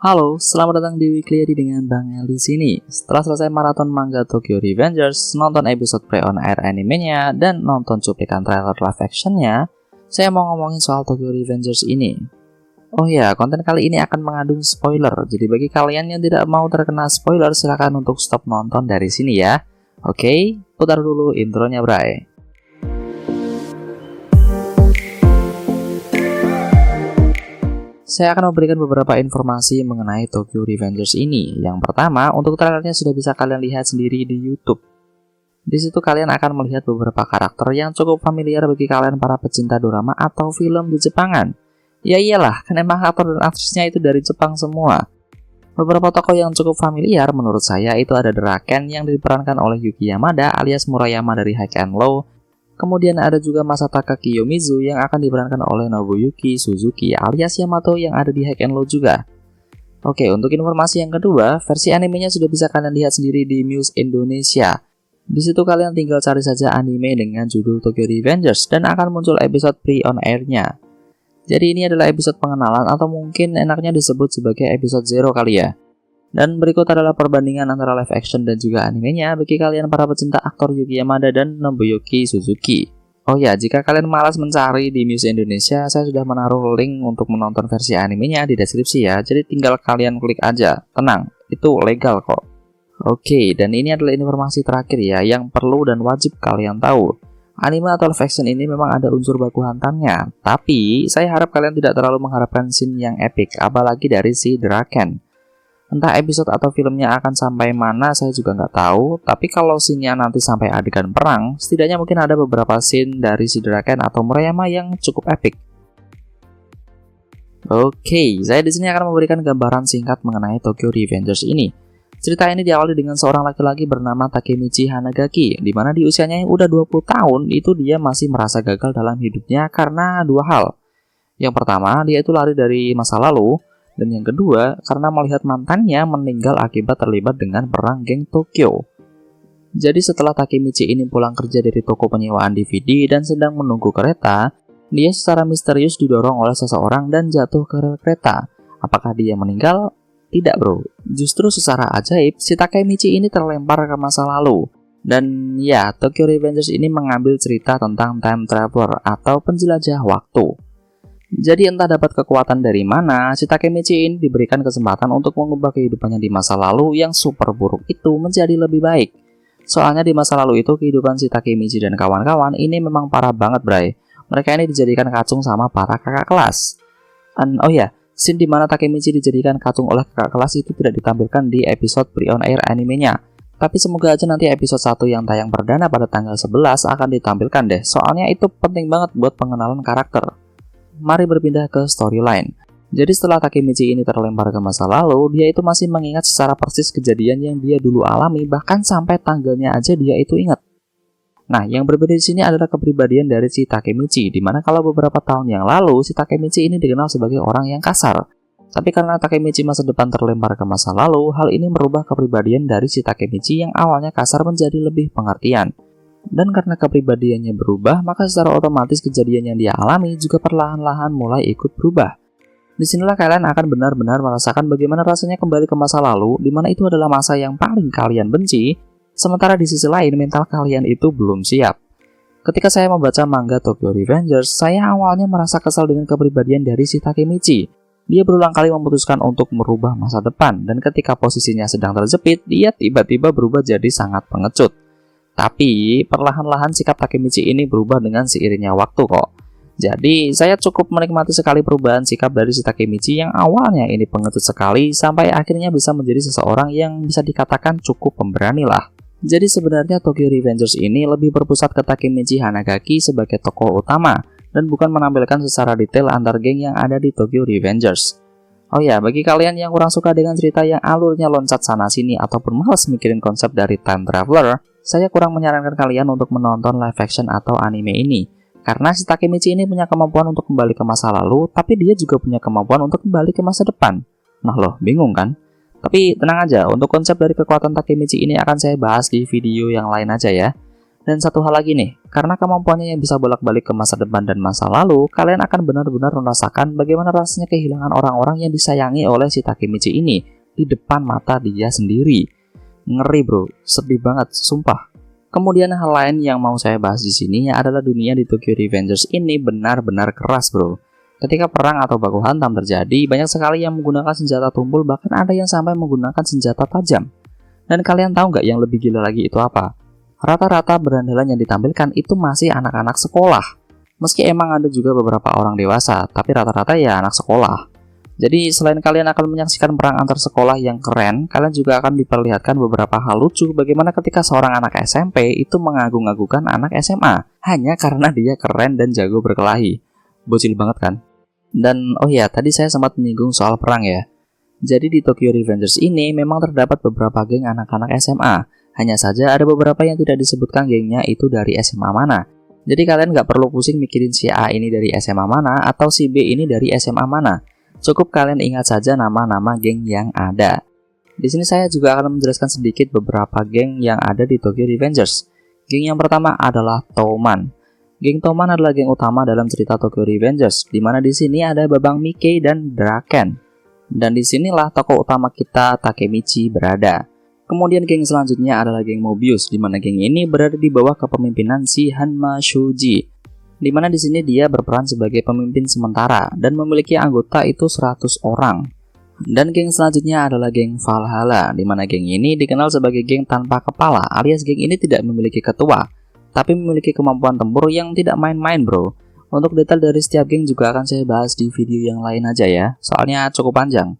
Halo, selamat datang di Weekly Edit dengan Bang El di sini. Setelah selesai maraton manga Tokyo Revengers, nonton episode pre-on air animenya, dan nonton cuplikan trailer live actionnya, saya mau ngomongin soal Tokyo Revengers ini. Oh ya, konten kali ini akan mengandung spoiler, jadi bagi kalian yang tidak mau terkena spoiler, silakan untuk stop nonton dari sini ya. Oke, putar dulu intronya, Bray. Saya akan memberikan beberapa informasi mengenai Tokyo Revengers ini. Yang pertama, untuk trailernya sudah bisa kalian lihat sendiri di YouTube. Di situ kalian akan melihat beberapa karakter yang cukup familiar bagi kalian para pecinta dorama atau film di Jepangan. Ya iyalah, kan emang aktor dan aktrisnya itu dari Jepang semua. Beberapa tokoh yang cukup familiar menurut saya itu ada Draken yang diperankan oleh Yuki Yamada alias Murayama dari High and Low. Kemudian ada juga Masataka Kiyomizu yang akan diperankan oleh Nobuyuki Suzuki alias Yamato yang ada di High and Low juga. Oke, untuk informasi yang kedua, versi animenya sudah bisa kalian lihat sendiri di Muse Indonesia. Di situ kalian tinggal cari saja anime dengan judul Tokyo Revengers dan akan muncul episode pre-on air-nya. Jadi ini adalah episode pengenalan atau mungkin enaknya disebut sebagai episode 0 kali ya. Dan berikut adalah perbandingan antara live action dan juga animenya bagi kalian para pecinta aktor Yuki Yamada dan Nobuyuki Suzuki. Oh ya, jika kalian malas mencari di Muse Indonesia, saya sudah menaruh link untuk menonton versi animenya di deskripsi ya. Jadi tinggal kalian klik aja. Tenang, itu legal kok. Oke, dan ini adalah informasi terakhir ya yang perlu dan wajib kalian tahu. Anime atau live action ini memang ada unsur baku hantamnya, tapi saya harap kalian tidak terlalu mengharapkan scene yang epic, apalagi dari si Draken. Entah episode atau filmnya akan sampai mana saya juga nggak tahu, tapi kalau scene-nya nanti sampai adegan perang, setidaknya mungkin ada beberapa scene dari si Draken atau Murayama yang cukup epic. Oke, saya di sini akan memberikan gambaran singkat mengenai Tokyo Revengers ini. Cerita ini diawali dengan seorang laki-laki bernama Takemichi Hanagaki, di mana di usianya yang udah 20 tahun itu dia masih merasa gagal dalam hidupnya karena dua hal. Yang pertama, dia itu lari dari masa lalu. Dan yang kedua, karena melihat mantannya meninggal akibat terlibat dengan perang geng Tokyo. Jadi setelah Takemichi ini pulang kerja dari toko penyewaan DVD dan sedang menunggu kereta, dia secara misterius didorong oleh seseorang dan jatuh ke rel kereta. Apakah dia meninggal? Tidak bro, justru secara ajaib si Takemichi ini terlempar ke masa lalu. Dan ya, Tokyo Revengers ini mengambil cerita tentang time traveler atau penjelajah waktu. Jadi entah dapat kekuatan dari mana, si Takemichi ini diberikan kesempatan untuk mengubah kehidupannya di masa lalu yang super buruk itu menjadi lebih baik. Soalnya di masa lalu itu kehidupan si Takemichi dan kawan-kawan ini memang parah banget bray. Mereka ini dijadikan kacung sama para kakak kelas. Oh ya, scene di mana Takemichi dijadikan kacung oleh kakak kelas itu tidak ditampilkan di episode pre-on air animenya. Tapi semoga aja nanti episode 1 yang tayang perdana pada tanggal 11 akan ditampilkan deh. Soalnya itu penting banget buat pengenalan karakter. Mari berpindah ke storyline. Jadi setelah Takemichi ini terlempar ke masa lalu, dia itu masih mengingat secara persis kejadian yang dia dulu alami, bahkan sampai tanggalnya aja dia itu ingat. Nah, yang berbeda di sini adalah kepribadian dari si Takemichi, di mana kalau beberapa tahun yang lalu si Takemichi ini dikenal sebagai orang yang kasar. Tapi karena Takemichi masa depan terlempar ke masa lalu, hal ini merubah kepribadian dari si Takemichi yang awalnya kasar menjadi lebih pengertian. Dan karena kepribadiannya berubah, maka secara otomatis kejadian yang dia alami juga perlahan-lahan mulai ikut berubah. Disinilah kalian akan benar-benar merasakan bagaimana rasanya kembali ke masa lalu, di mana itu adalah masa yang paling kalian benci, sementara di sisi lain mental kalian itu belum siap. Ketika saya membaca manga Tokyo Revengers, saya awalnya merasa kesal dengan kepribadian dari si Takemichi. Dia berulang kali memutuskan untuk merubah masa depan, dan ketika posisinya sedang terjepit, dia tiba-tiba berubah jadi sangat pengecut. Tapi perlahan-lahan sikap Takemichi ini berubah dengan seiringnya waktu kok. Jadi saya cukup menikmati sekali perubahan sikap dari si Takemichi yang awalnya ini pengecut sekali sampai akhirnya bisa menjadi seseorang yang bisa dikatakan cukup pemberani lah. Jadi sebenarnya Tokyo Revengers ini lebih berpusat ke Takemichi Hanagaki sebagai tokoh utama dan bukan menampilkan secara detail antar geng yang ada di Tokyo Revengers. Oh ya, bagi kalian yang kurang suka dengan cerita yang alurnya loncat sana-sini ataupun malas mikirin konsep dari time traveler, saya kurang menyarankan kalian untuk menonton live action atau anime ini. Karena si Takemichi ini punya kemampuan untuk kembali ke masa lalu, tapi dia juga punya kemampuan untuk kembali ke masa depan. Nah loh, bingung kan? Tapi tenang aja, untuk konsep dari kekuatan Takemichi ini akan saya bahas di video yang lain aja ya. Dan satu hal lagi nih, karena kemampuannya yang bisa bolak-balik ke masa depan dan masa lalu, kalian akan benar-benar merasakan bagaimana rasanya kehilangan orang-orang yang disayangi oleh si Takemichi ini di depan mata dia sendiri. Ngeri bro, sedih banget, sumpah. Kemudian hal lain yang mau saya bahas di sini adalah dunia di Tokyo Revengers ini benar-benar keras bro. Ketika perang atau baku hantam terjadi, banyak sekali yang menggunakan senjata tumpul, bahkan ada yang sampai menggunakan senjata tajam. Dan kalian tahu nggak yang lebih gila lagi itu apa? Rata-rata berandalan yang ditampilkan itu masih anak-anak sekolah. Meski emang ada juga beberapa orang dewasa, tapi rata-rata ya anak sekolah. Jadi selain kalian akan menyaksikan perang antar sekolah yang keren, kalian juga akan diperlihatkan beberapa hal lucu bagaimana ketika seorang anak SMP itu mengagung-agungkan anak SMA hanya karena dia keren dan jago berkelahi. Bocil banget kan? Dan oh ya, tadi saya sempat menyinggung soal perang ya. Jadi di Tokyo Revengers ini memang terdapat beberapa geng anak-anak SMA. Hanya saja ada beberapa yang tidak disebutkan gengnya itu dari SMA mana. Jadi kalian nggak perlu pusing mikirin si A ini dari SMA mana atau si B ini dari SMA mana. Cukup kalian ingat saja nama-nama geng yang ada. Di sini saya juga akan menjelaskan sedikit beberapa geng yang ada di Tokyo Revengers. Geng yang pertama adalah Touman. Geng Touman adalah geng utama dalam cerita Tokyo Revengers, di mana di sini ada Babang Mickey dan Draken. Dan disinilah tokoh utama kita Takemichi berada. Kemudian geng selanjutnya adalah geng Mobius, di mana geng ini berada di bawah kepemimpinan si Hanma Shuji, di mana di sini dia berperan sebagai pemimpin sementara dan memiliki anggota itu 100 orang. Dan geng selanjutnya adalah geng Valhalla, di mana geng ini dikenal sebagai geng tanpa kepala, alias geng ini tidak memiliki ketua, tapi memiliki kemampuan tempur yang tidak main-main bro. Untuk detail dari setiap geng juga akan saya bahas di video yang lain aja ya, soalnya cukup panjang.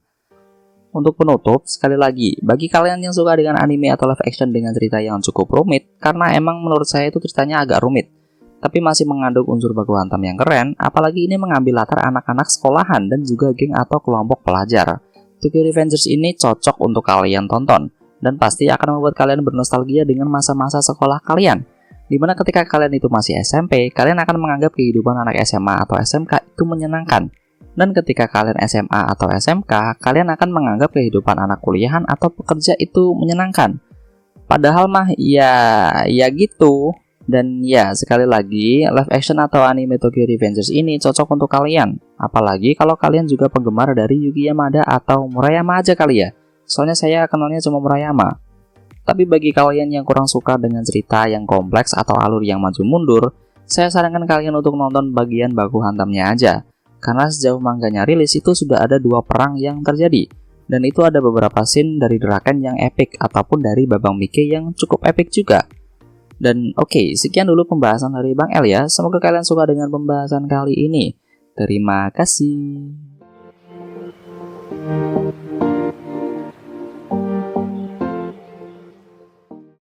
Untuk penutup, sekali lagi, bagi kalian yang suka dengan anime atau live action dengan cerita yang cukup rumit, karena emang menurut saya itu ceritanya agak rumit, tapi masih mengandung unsur baku hantam yang keren, apalagi ini mengambil latar anak-anak sekolahan dan juga geng atau kelompok pelajar. Tokyo Revengers ini cocok untuk kalian tonton, dan pasti akan membuat kalian bernostalgia dengan masa-masa sekolah kalian, dimana ketika kalian itu masih SMP, kalian akan menganggap kehidupan anak SMA atau SMK itu menyenangkan. Dan ketika kalian SMA atau SMK, kalian akan menganggap kehidupan anak kuliahan atau pekerja itu menyenangkan. Padahal mah ya gitu. Dan ya sekali lagi, live action atau anime Tokyo Revengers ini cocok untuk kalian. Apalagi kalau kalian juga penggemar dari Yuki Yamada atau Murayama aja kali ya. Soalnya saya kenalnya cuma Murayama. Tapi bagi kalian yang kurang suka dengan cerita yang kompleks atau alur yang maju mundur, saya sarankan kalian untuk nonton bagian baku hantamnya aja. Karena sejauh manganya rilis itu sudah ada 2 perang yang terjadi. Dan itu ada beberapa scene dari Draken yang epic ataupun dari Babang Mickey yang cukup epic juga. Dan oke, sekian dulu pembahasan dari Bang El ya. Semoga kalian suka dengan pembahasan kali ini. Terima kasih.